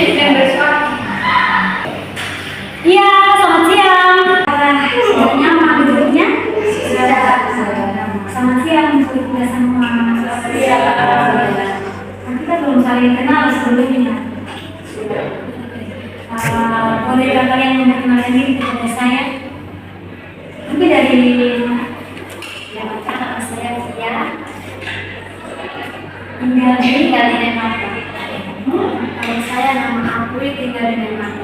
Iya, selamat siang. Sudah nyaman duduknya? Sudah. Selamat siang, sudah semua. Iya. Kita belum saling kenal sebelumnya. Bolehkah kalian memperkenalkan diri kepada saya? Mungkin dari nama saya Tia. Tinggal di Denmark. Kalau saya nama aku tinggal di Denmark.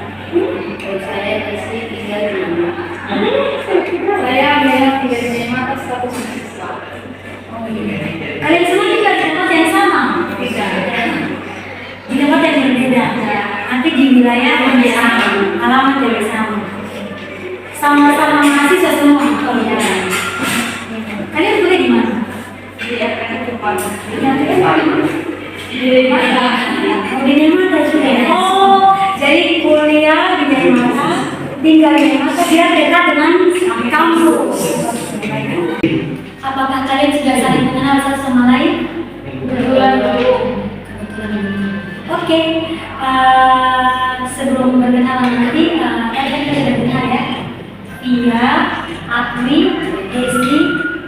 Kalau saya Desi tinggal di Denmark. Saya tinggal di Denmark status mahasiswa. Oh iya. Kalian semua tinggal di tempat yang sama? Tidak. Di tempat yang berbeda. Nanti di wilayah yang sama, alamat yang sama. Sama-sama mahasiswa semua. Oh iya. Kalian kuliah di mana? Di FKN Jepang. Di Denmark juga ya? Oh, jadi kuliah di Denmark, tinggal di Denmark, dia dekat dengan kampus. Apakah kalian sudah saling mengenal satu sama lain? Kebetulan dulu. Oke, sebelum berkenalan nanti, kalian sudah kenal ya? Tia, Atmi, Desi,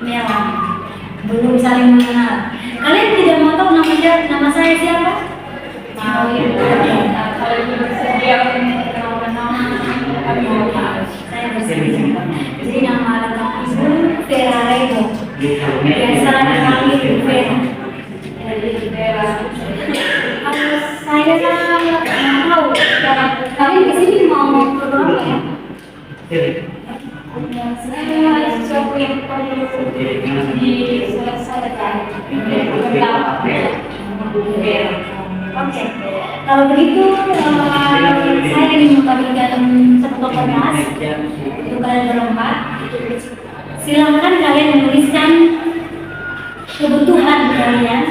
Mela. Belum saling mengenal. Kalian tidak mau tahu nama saya siapa? Mau ya. Kalau ibu bersedia untuk kenal-kenal, saya bersedia. Jadi nama lengkap ibu Vera Rebo. Biasa dipanggil Ibu Vera. Saya nggak tahu. Kalian di sini mau berapa ya? Saya coba yang perlu diselesaikan. Oke, kalau begitu saya ingin membagikan satu kertas untuk kalian berempat. Silakan kalian menuliskan kebutuhan kalian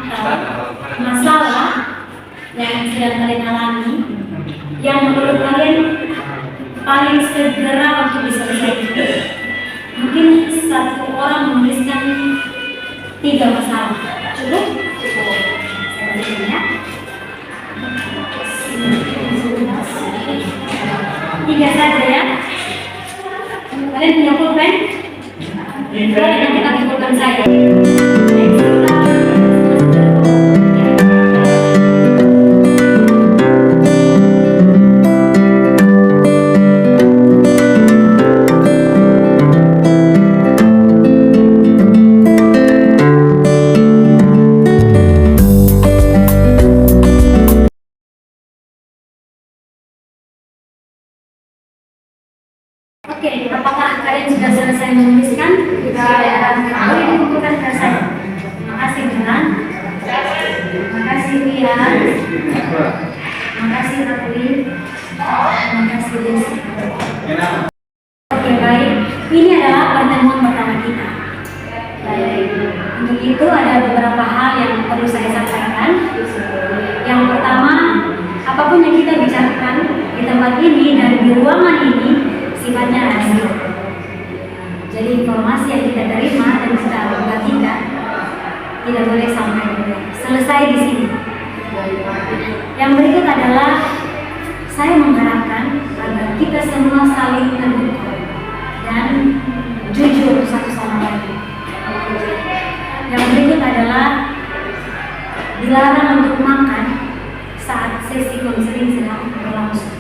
atau masalah yang sedang kalian alami yang menurut kalian paling segera untuk diselesaikan. Mungkin satu orang menuliskan 3 masalah. Cukup? Ya. 3 saja ya. Kalian punya pulpen? Kalian nanti pakai pulpen saya. Oke, apakah kalian sudah selesai menuliskan? Sudah. Boleh dikumpulkan ke saya. Terima kasih Milan. Terima kasih Ria. Terima kasih Ratuli. Terima kasih Desi. Oke, baik. Ini adalah pertemuan pertama kita. Baik. Untuk itu ada beberapa hal yang perlu saya sampaikan. Yang pertama, apapun yang kita bicarakan di tempat ini dan di ruangan ini sifatnya rahasia. Jadi informasi yang kita terima dan kita bagikan tidak boleh sampai selesai di sini. Yang berikut adalah saya mengharapkan agar kita semua saling terbuka dan jujur satu sama lain. Yang berikut adalah dilarang untuk makan saat sesi konseling sedang berlangsung.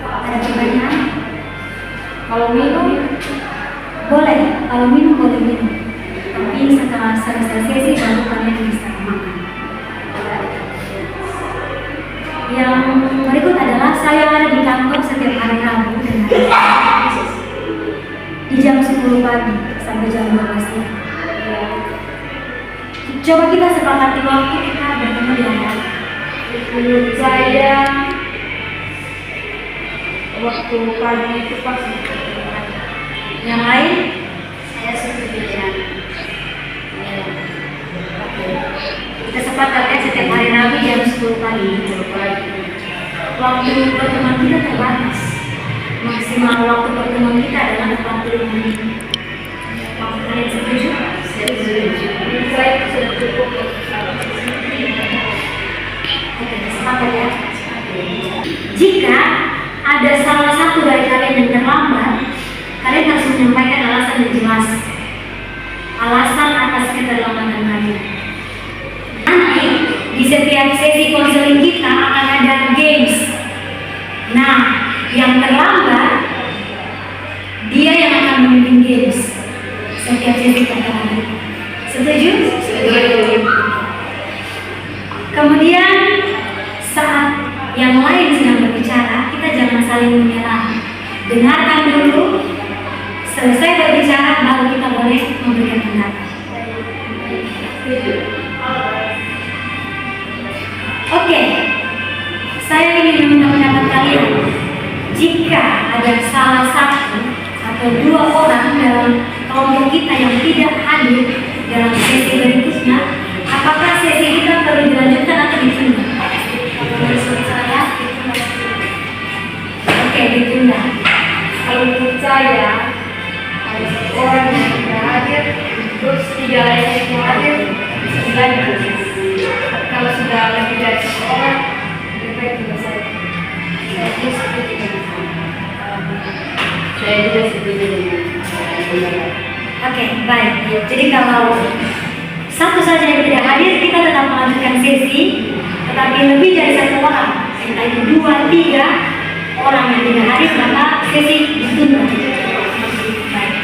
Ada pertanyaan? Kalau minum boleh, kalau minum boleh minum. Tapi setelah selesai sesi baru kalian bisa makan. Yang berikut adalah saya ada di kantor setiap hari Rabu dan hari Kamis di jam 10 pagi sampai jam 12 siang. Coba kita sepakati waktu kita bertemu di mana? Menurut saya waktu pagi itu pas. Yang lain saya setuju dengan kita sepakat ya setiap hari Rabu jam 10 pagi. Waktu pertemuan kita terbatas. Maksimal waktu pertemuan kita adalah 45 menit. Apakah kalian setuju? Setuju. Saya sudah cukup. Oke. ya. Jika ada salah satu dari kalian yang terlambat, kalian harus menyampaikan alasan yang jelas. Alasan atas keterlambatan kalian. Nanti di setiap sesi konseling kita akan ada games. Nah, yang terlambat dia yang akan memimpin games setiap sesi kita ada. Setuju? Setuju. Kemudian saat yang lain sedang berbicara, kita jangan saling menyerang. Dengarkan dulu, selesai berbicara baru kita boleh memberikan pendapat. Oke, saya ingin meminta pendapat kalian. Jika ada salah satu atau dua orang dalam kelompok kita yang tidak hadir dalam sesi berikutnya, apakah sesi kita perlu dilanjutkan atau ditunda? Menurut saya, oke, ditunda. Kalau menurut saya, ada satu orang yang tidak hadir, terus 3 lainnya yang hadir, dilanjut. Kalau sudah lebih dari 1 orang, lebih baik tidak saya. Saya juga setuju dengan saya juga setuju dengan Oke, baik. Jadi kalau satu saja yang tidak hadir, kita tetap melanjutkan sesi, tetapi lebih dari 1 orang, entah itu 2, 3 orang yang tidak hadir, maka sesi ditunda. Baik.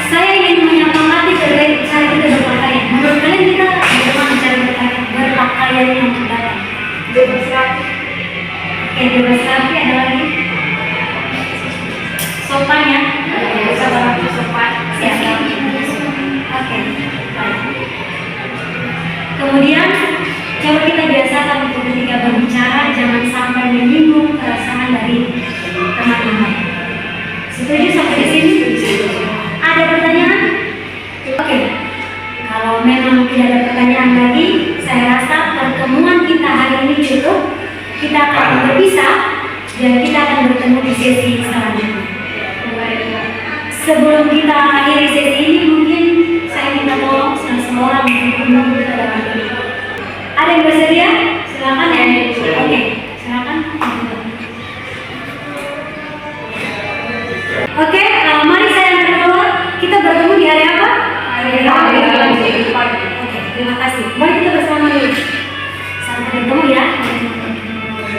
Saya ingin menyemangati terkait cara kita berpakaian. Menurut kalian kita bagaimana cara berpakaian yang terbaik? bebas rapi. Oke, bebas rapi, ada lagi? Sopan ya? Sopan. Siap. Oke, baik. Kemudian coba kita biasakan untuk ketika berbicara jangan sampai menyinggung perasaan dari teman-teman. Setuju sampai di sini? Ada pertanyaan? Oke. Kalau memang tidak ada pertanyaan lagi, saya rasa pertemuan kita hari ini cukup. Kita akan berpisah dan kita akan bertemu di sesi selanjutnya. Sebelum kita akhiri sesi ini, mungkin saya minta tolong semua orang untuk menunggu kita dalam ini. Ada yang bersedia? Silakan ya. Oke, silakan. Oke, mari saya antar keluar. Kita bertemu di hari apa? Hari Rabu. Oke, terima kasih. Mari kita bersama dulu. Sampai bertemu ya.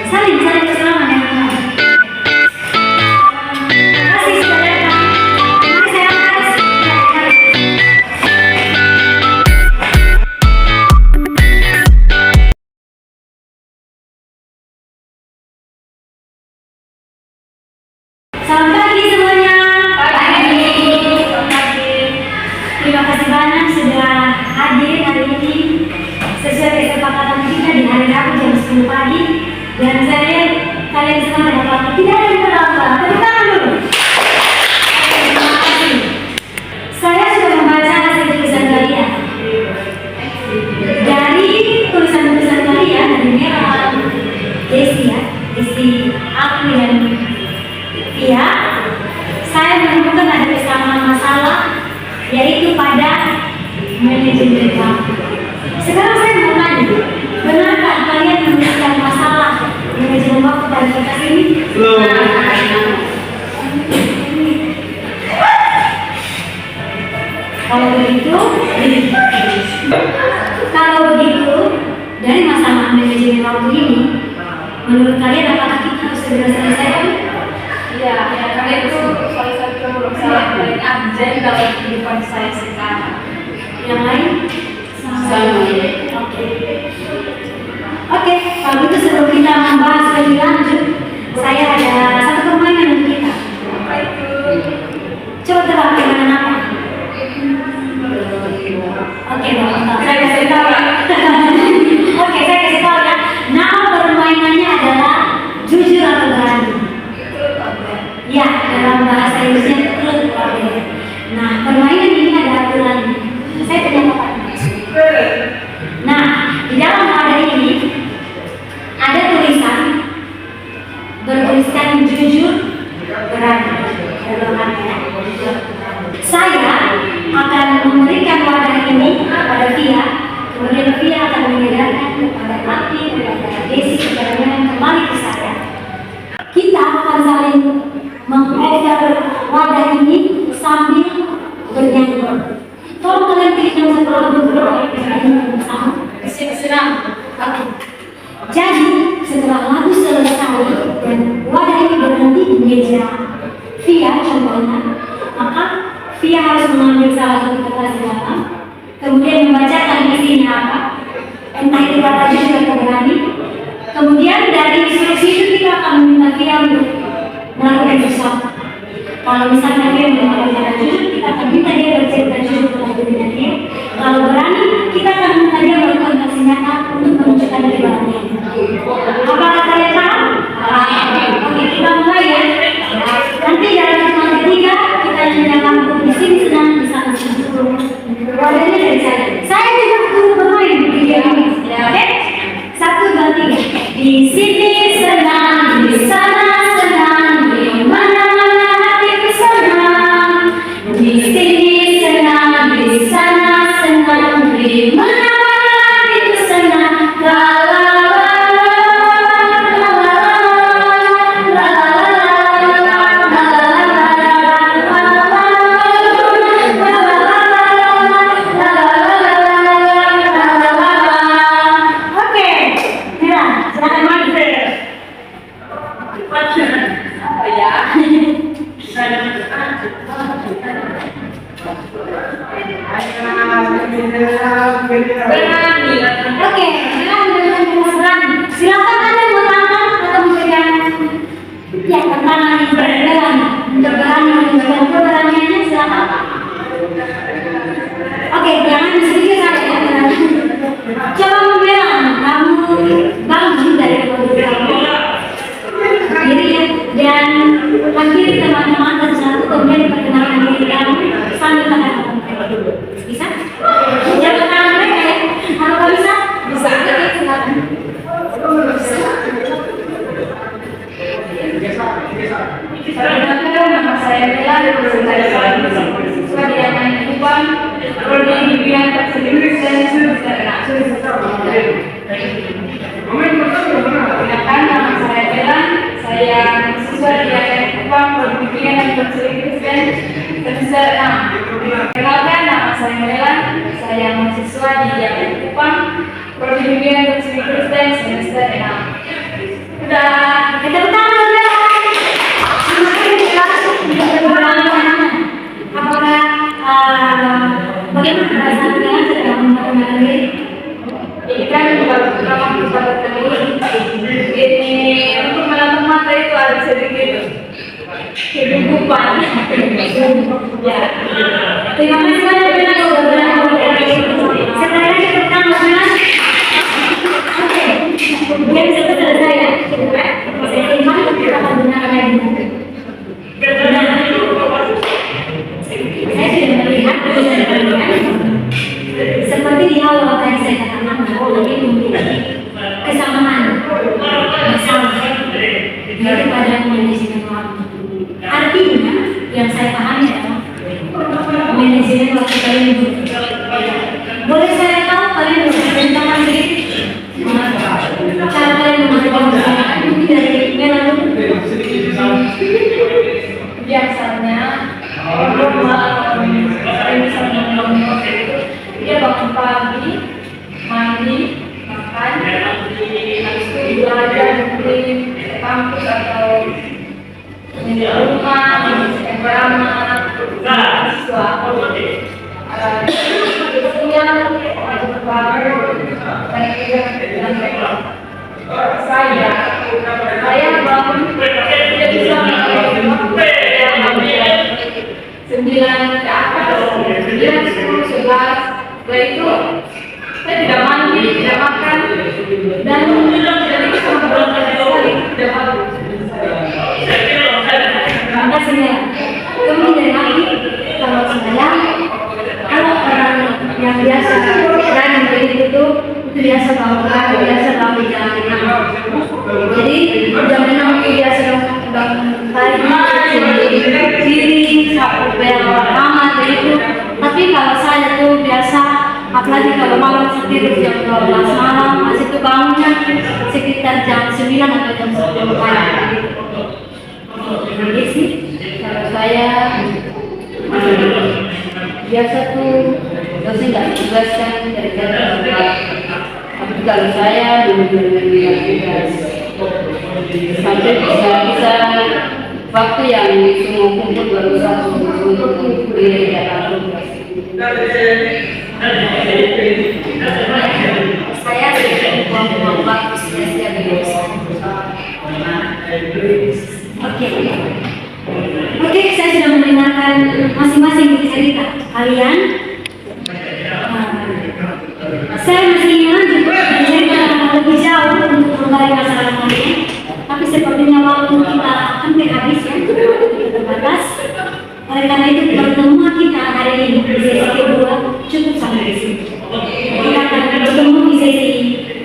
Saling bersalaman ya. Terima kasih sudah datang. Mari saya antar. Selamat pagi semuanya. Pagi. Terima kasih banyak sudah hadir hari ini sesuai kesepakatan kita di hari Rabu jam 10 pagi. Dan saya kalian semua dapat tidak ada yang terlambat. Tepuk tangan dulu. Terima kasih. Saya sudah membaca hasil tulisan kalian. Dari tulisan-tulisan kalian dari Mela, Desi ya, Desi, aku dan Via, saya menemukan ada kesamaan masalah, yaitu pada manajemen waktu. Sekarang saya mau tanya, benarkah kalian menemukan masalah manajemen waktu pada kertas ini? Kalau begitu, dari masalah manajemen waktu ini, menurut kalian apakah kita harus segera selesaikan? Iya, karena itu salah satu masalah paling absen dalam kehidupan saya sekarang. Yang lain? Sama. Oke, kalau itu sebelum kita membahas lebih lanjut, saya ada satu permainan untuk kita. Apa itu? Coba tebak permainan apa? Oke, saya kasih tahu ya. Oke, saya kasih tahu ya. Nama permainannya adalah jujur atau berani. Ya, dalam bahasa Indonesia truth or dare. Nah, permainan ini ada aturannya. Saya punya papan. kepada Aki, kepada Desi, kepada yang kembali ke saya. Kita akan saling meng-cover wadah ini sambil bernyanyi. Tolong kalian pilih yang satu bersama. Senang. Oke. Jadi setelah lagu selesai dan wadah ini berhenti di meja Via contohnya, maka Via harus mengambil salah satu kata senjata, kemudian membacakan isinya apa, entah itu kata jujur atau berani. Kemudian dari instruksi itu kita akan meminta Via untuk melakukan sesuatu. Kalau misalnya dia melakukan kata jujur, kita akan minta dia bercerita jujur tentang dirinya dia. Kalau berani, kita akan minta dia melakukan aksi nyata untuk menunjukkan keberanian. Apakah kalian paham? Oke, kita mulai ya. Nanti dalam hitungan ketiga kita nyalakan di sini senang, di sana senang. Wadahnya dari saya. Saya juga turut bermain di video ini. Oke? 1, 2, 3. Di sini senang, di sana senang, di mana-mana hatiku senang. Di sini senang, di sana senang, di mana-mana hatiku senang. La la silakan Anda menantang atau memberikan ya tantangan yang berbeda untuk berani menunjukkan keberaniannya, silakan. Oke, jangan sedikit saja ya. Coba membilang kamu bangun dari posisi kamu diri ya, dan hampiri teman-teman dan satu kemudian perkenalkan diri kamu sambil tangan kamu. Bisa? Jangan tangan mereka ya. Apakah bisa? Bisa. Oke, silakan. Perkenalkan, nama saya Bella, saya siswa di Yaman Kupang, prodi Bimbingan Bahasa Inggris dan Perkenalkan, nama saya Bella, saya siswa di Yaman Kupang, prodi Bimbingan Bahasa Inggris dan Perkenalkan, nama saya Bella, saya mahasiswa di Yaman Kupang, prodi Bimbingan Bahasa Inggris dan semester 6. Udah, Kita bertahan ya. Apakah bagaimana perasaannya ketika mengenal diri? ini kan pertama kita bertemu ini untuk menatap mata itu ada sedikit kegugupan ya. Terima kasih banyak Bella sudah berani. Setelah ini kita bertahan. Oke, kemudian kita selesai ya. Saya iman kita akan dengarkan lagi. Saya sudah melihat seperti di awal tadi saya katakan bahwa ini memiliki kesamaan bersama yaitu pada manajemen waktu. Artinya yang saya pahami adalah manajemen waktu kalian boleh saya tahu kalian berceritakan sedikit cara kalian mengajarkan mungkin dari Mela dulu. Biasanya dia bangun pagi, mandi, makan, habis itu belajar mungkin ke kampus atau di rumah, drama, siswa, siang, baru, dan saya bangun tidak bisa 9 ke atas, 9, 10, 11. Setelah itu saya tidak mandi, tidak makan, dan tidak bisa berbuat sekali, tidak bagus. Terima kasih ya. Kemudian dari lagi kalau orang yang biasa berani begitu itu biasa bangun, biasa bangun jalan enam. Jadi jam 6 itu biasa bangun pagi, diri, sapu bel, kamar begitu. Tapi kalau saya tuh biasa, apalagi kalau malam tidur jam 12 malam masih itu bangunnya sekitar jam 9 atau jam 10 pagi. Jadi sih, Kalau saya biasa tuh dosen nggak tugaskan dari jam 4. Tapi kalau saya benar-benar nggak tugas sampai bisa waktu yang semua kumpul baru satu untuk kuliah tidak tugas. saya buang-buang waktu sia-sia di dosen. Oke, saya sudah mendengarkan masing-masing cerita kalian. Saya masih ingin lanjut bercerita lebih jauh untuk menggali masalah kalian. Tapi sepertinya waktu kita hampir habis ya, terbatas. Oleh karena itu pertemuan kita hari ini di sesi kedua cukup sampai di sini. Kita akan bertemu di sesi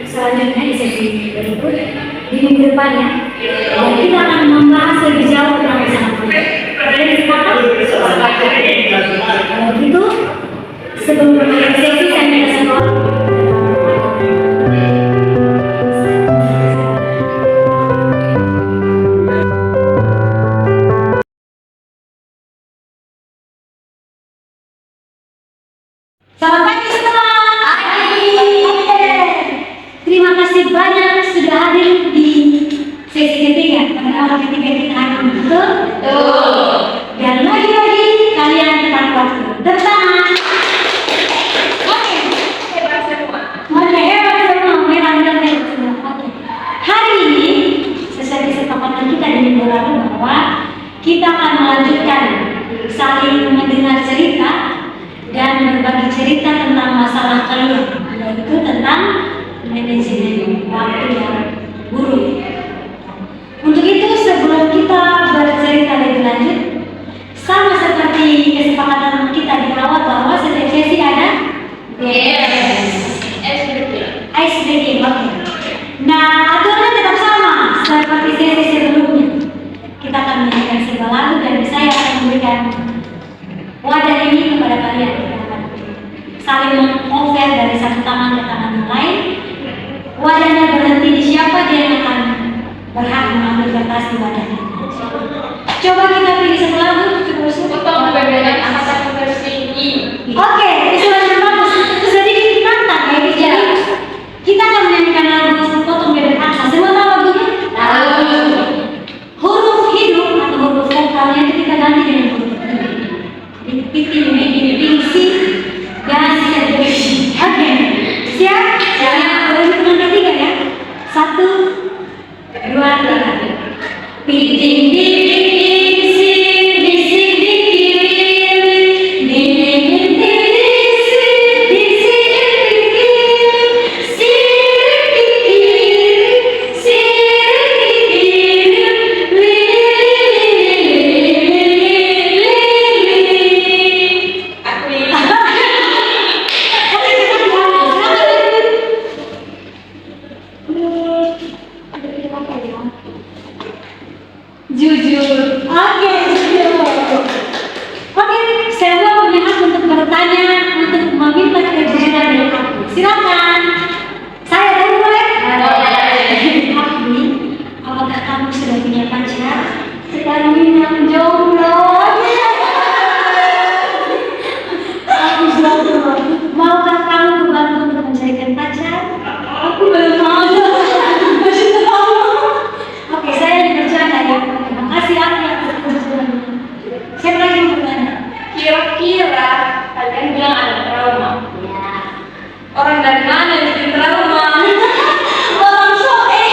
selanjutnya di sesi berikut di minggu depan ya. Dan kita akan membahas lebih jauh tentang masalah kalian. Kalian sepakat? Kalau begitu, sebelum mengakhiri sesi saya minta semua. Selamat pagi semua. Terima kasih banyak sudah hadir di sesi ketiga. Pertemuan ketiga kita hari ini. Betul? Dan lagi-lagi kalian tepat waktu. Tepuk tangan. Oke. Hebat semua. Hebat semua. Oke. Hari ini sesuai kesepakatan kita di minggu lalu bahwa kita akan melanjutkan saling mendengar cerita dan berbagi cerita tentang masalah kalian, yaitu tentang manajemen waktu yang buruk. Untuk itu sebelum kita bercerita lebih lanjut, sama seperti kesepakatan kita di awal bahwa setiap sesi ada ice breaking. Oke. Nah, aturannya tetap sama seperti sesi sebelumnya. Kita akan menyanyikan sebuah lagu dan saya akan memberikan wadah ini kepada kalian. Saling meng-offer dari satu tangan ke tangan yang lain. Wadahnya berhenti di siapa dia yang akan berhak mengambil kertas di wadahnya. Coba kita pilih satu lagu. Potong beberan angkatan versi I. Oke, usulan yang bagus. Sedikit menantang ya, jadi kita akan menyanyikan lagu Potong Bebek Angsa. Semua tahu lagunya? Tahu. Huruf hidup atau huruf vokalnya itu kita ganti dengan huruf P, dan C. Oke, siap? Boleh hitungan ketiga ya? 1, 2, 3. Piting piting bising bising di kiri, dinding bising bising di kiri, sirik di kiri, jujur. Oke, jujur. Oke, saya punya hak untuk bertanya, untuk meminta kejujuran dari aku. Silakan. Saya dari boleh? Abdi, apakah kamu sudah punya pacar? Sekarang ini aku jomblo. Aku jomblo. Maukah kamu membantu untuk mencarikan pacar? Aku belum mau. Oke, saya bercanda ya. Terima kasih atas kejujurannya. Siapa lagi yang bertanya? Kira-kira kalian bilang ada trauma. Ya. Orang dari mana yang bikin trauma? Orang soe.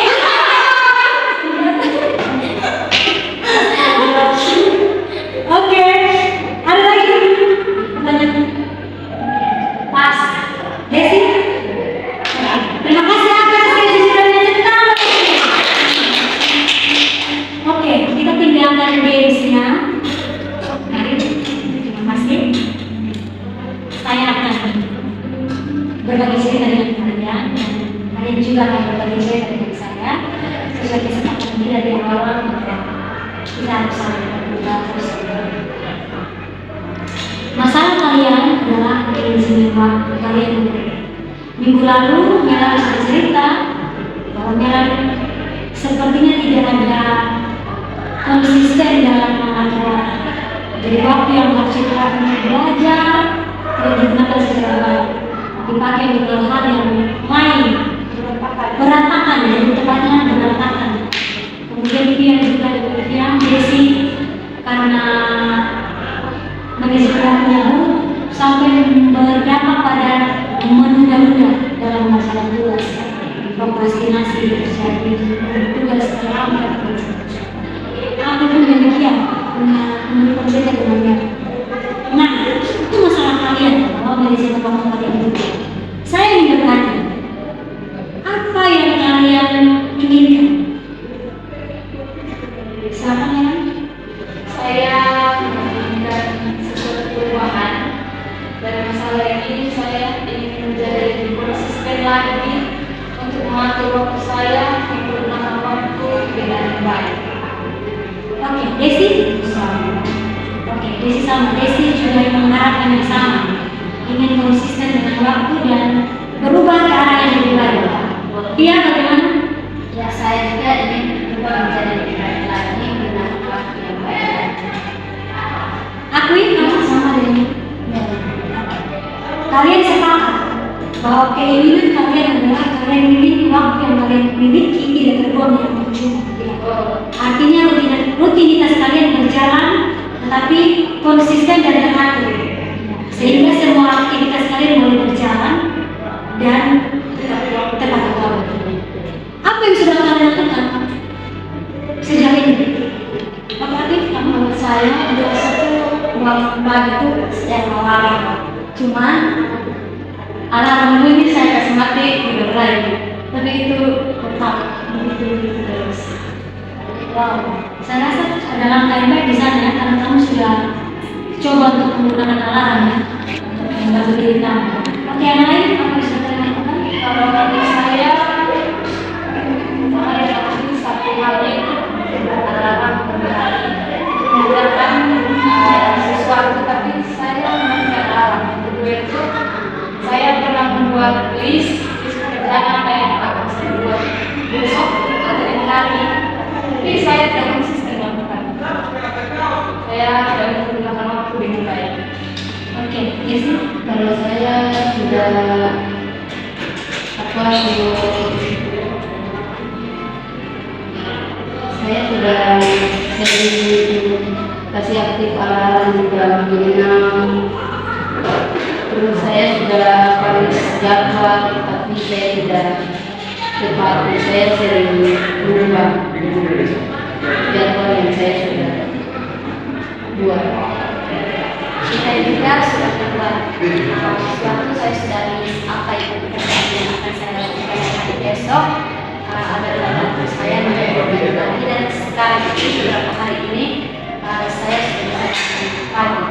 Oke, ada lagi pertanyaan? Pas. Desi. Terima kasih atas kejujurannya tentang. Oke, kita tinggalkan gamesnya. Mari, terima kasih. Saya akan berbagi cerita dengan kalian dan kalian juga akan berbagi cerita dengan saya sesuai kesepakatan kita di awal bahwa kita harus saling terbuka terus. Masalah kalian adalah manajemen waktu kalian. Minggu lalu Mela sudah cerita bahwa Mela sepertinya tidak ada konsisten dalam mengatur. Jadi waktu yang harus kita belajar tidak digunakan secara baik, dipakai untuk hal yang lain, berantakan, jadi tempatnya berantakan. Kemudian dia juga demikian, Desi karena mengisi waktunya sampai berdampak pada menunda-nunda dalam masalah tugas, prokrastinasi terjadi, tugas terlambat. Aku pun demikian, punya berbeda dengan dia. Nah, itu masalah kalian bahwa dari siapa kamu kalian itu. Saya ingin bertanya, apa yang kalian inginkan? Siapa yang? Saya menginginkan sesuatu perubahan dari masalah ini. Saya ingin menjadi konsisten lagi untuk mengatur waktu saya, menggunakan waktu dengan baik. Oke, Desi? Oke, Desi sama. Desi juga mengharapkan yang sama, ingin konsisten dengan waktu dan berubah ke arah yang lebih baik. Dia bagaimana? Ya, saya juga ingin berubah menjadi lebih baik lagi dengan waktu yang baik. Akui kamu sama dengan kalian sepakat bahwa keinginan kalian adalah kalian memiliki waktu yang kalian miliki tidak terbuang dengan percuma. Artinya rutinitas kalian berjalan tetapi konsisten dan teratur, sehingga semua aktivitas kalian boleh berjalan dan tepat waktu. Apa yang sudah kalian lakukan sejak ini? Pak Arif, Menurut saya biasa tuh bangun pagi itu setiap alarm. Cuman alarm ini saya kasih mati tidur lagi. Tapi itu tetap begitu terus. wow, saya rasa ada langkah yang baik di sana ya, karena kamu sudah coba untuk menggunakan alarm ya, nggak berdiri kamu. Oke, yang lain apa yang sudah kalian lakukan? Kalau bagi saya pasti satu hal itu alarm berhari. Mengerjakan sesuatu, tapi saya memakai alarm. Yang kedua itu saya pernah membuat list pekerjaan apa yang akan saya buat besok atau di hari. Tapi saya tidak konsisten melakukan. Saya tidak menggunakan waktu dengan baik. Oke, Desi? Kalau saya sudah saya sudah sering kasih aktif alarm juga mengenang. Terus saya sudah tulis jadwal, tapi saya tidak tepat. Saya sering berubah jadwal yang saya sudah buat. Saya juga sudah membuat sesuatu, saya sudah list apa itu pekerjaan yang akan saya lakukan hari besok. Ada waktu saya mencoba lagi dan sekarang ini beberapa hari ini saya sudah bisa pagi.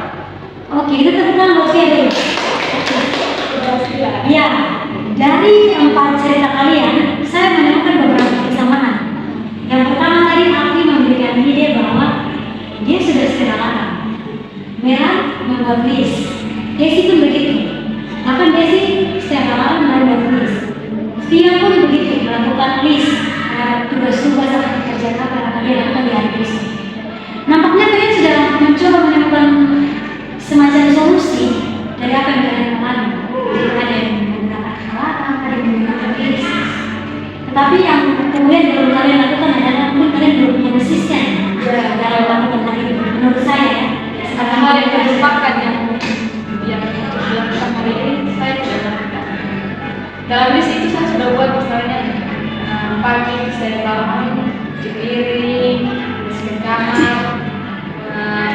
Oke, kita tentang oke dulu. Ya, dari 4 cerita kalian, saya menemukan beberapa kesamaan. Yang pertama tadi Afi memberikan ide bahwa dia sudah sederhana. Mela membuat list, Desi pun begitu. Bahkan Desi setiap malam membuat list. Dia pun begitu, melakukan list tugas-tugas akan dikerjakan karena dia lakukan di hari besok. Nampaknya kalian sudah mencoba menemukan semacam solusi dari apa yang kalian alami. Jadi ada yang menggunakan alarm, ada yang menggunakan list. Tetapi yang kemudian belum kalian lakukan adalah mungkin kalian belum konsisten dalam melakukan hal ini. Menurut saya ya. Karena hal yang dilupakan yang dilakukan hari ini saya tidak lakukan. Dalam list itu saya sudah buat misalnya pagi saya bangun, cuci piring, bersihkan kamar,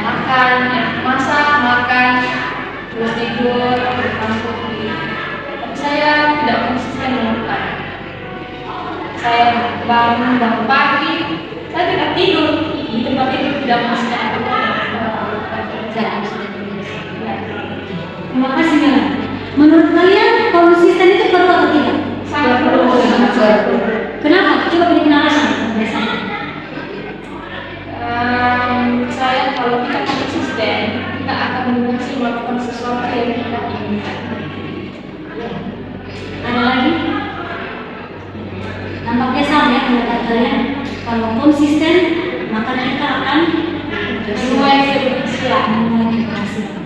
makan, masak, makan, terus tidur, makan kopi. Tapi saya tidak konsisten melakukan. Saya bangun pagi, saya tidak tidur di tempat tidur, tidak konsisten melakukan. Terima kasih Mela. Menurut kalian konsisten itu perlu atau tidak? Sangat perlu. Kenapa? Coba bikin alasan. Biasanya. Saya kalau kita konsisten, kita akan berhasil melakukan sesuatu yang kita inginkan. Ada lagi? pendapat kalian. Kalau konsisten, maka kita akan Sesuai keberhasilan. memulai keberhasilan.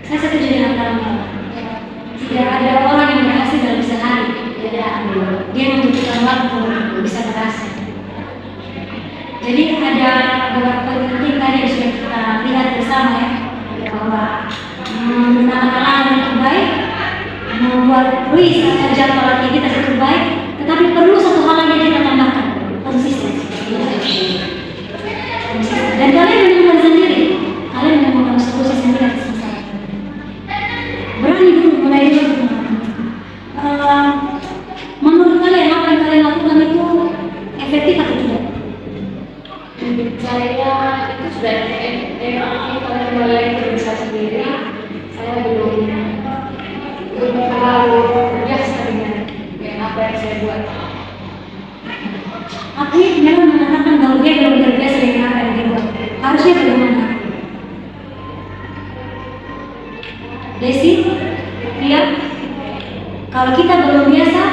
Saya setuju dengan kalian. Tidak ada orang yang berhasil dalam sehari. Dia membutuhkan waktu untuk bisa berhasil. Jadi ada beberapa penting tadi yang sudah kita lihat bersama ya, bahwa menggunakan alat yang terbaik, membuat list atau jadwal aktivitas yang terbaik, tetapi perlu satu hal lagi yang kita tambahkan, konsistensi. Dan kalian menemukan sendiri, kalian menemukan solusi sendiri atas masalah. Berani dulu, mulai dulu. Menurut kalian apa yang kalian lakukan itu efektif atau tidak? Saya itu sudah kalau mulai berusaha sendiri, saya belum terlalu biasa dengan apa yang saya buat. Aku memang mengatakan bahwa dia belum terbiasa dengan apa yang dia buat. Harusnya bagaimana? Desi, Ria, kalau kita belum biasa,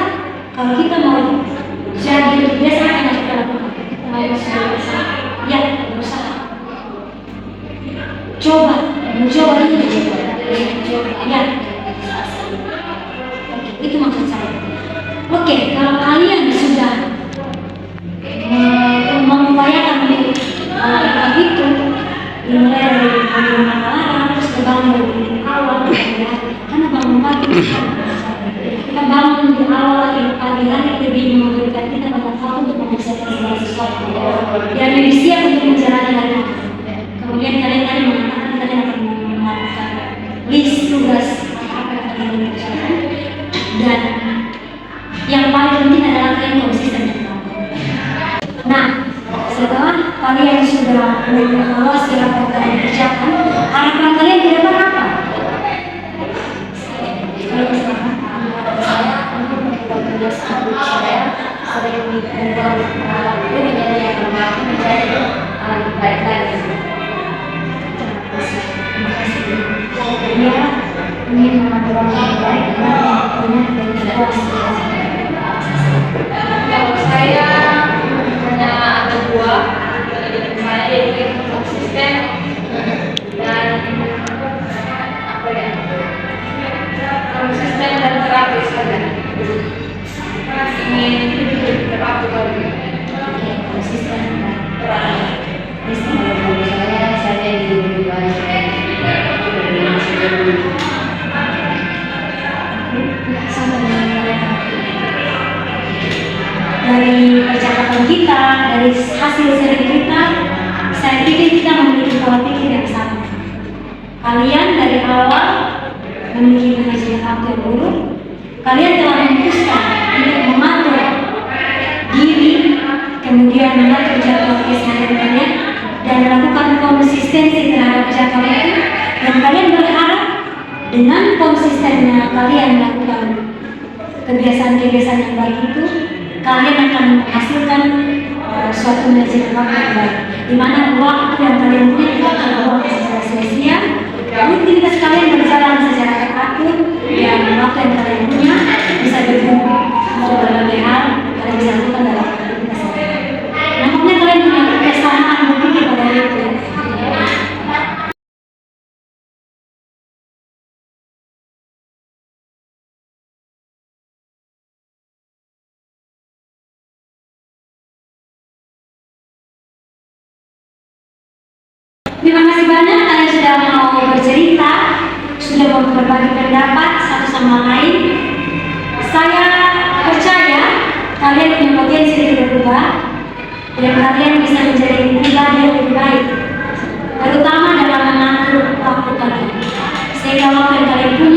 kalau kita mau jadi biasa apa yang kita lakukan? Saya Ya, berusaha. Coba, mencoba itu. Ya, itu maksud saya. Oke, kalau kalian sudah mengupayakan itu, dimulai dari bagaimana alarm, terus bangun dari awal, ya. Karena bangun pagi, kita bangun di awal pagi hari lebih memberikan kita banyak waktu untuk mempersiapkan segala sesuatu. Dan lebih siap untuk menjalani hari itu. Kemudian kalian tadi mengatakan kalian akan melakukan list tugas apa yang akan kalian kerjakan, dan yang paling penting adalah kalian konsisten dan melakukan. Nah, setelah kalian sudah mengevaluasi apa yang kalian kerjakan, harapan kalian ke depan apa? saya untuk bekerja sama saya sering membuat waktu menjadi yang terbaik, menjadi lebih baik lagi. Dia ingin mengatur yang baik dan punya dan Kalau saya hanya ada dua, saya ingin konsisten dan apa ya, konsisten dan teratur saja. Ingin lebih teratur lagi. konsisten dan Teratur. saya ingin lebih baik. Sama dengan mereka. Dari percakapan kita, dari hasil seri kita, saya pikir kita memiliki pola pikir yang sama. Kalian dari awal memiliki manajemen waktu yang buruk. Kalian telah memutuskan untuk mengatur diri, kemudian mengatur jadwal keseharian kalian, dan melakukan konsistensi terhadap jadwal itu. Dan kalian berharap dengan konsistennya kalian melakukan kebiasaan-kebiasaan yang baik itu, kalian akan menghasilkan suatu manajemen waktu yang baik, di mana waktu yang kalian punya tidak akan terbuang secara sia-sia. Rutinitas kalian berjalan secara teratur, dan waktu yang kalian punya bisa berguna untuk berbagai hal kalian bisa lakukan dalam aktivitas kalian. Nampaknya kalian punya kesamaan berpikir pada hari itu ya. Terima kasih banyak kalian sudah mau bercerita, sudah mau berbagi pendapat satu sama lain. Saya percaya kalian punya potensi yang berubah dan kalian bisa menjadi pribadi yang lebih baik, terutama dalam mengatur waktu kalian. Sehingga waktu yang kalian punya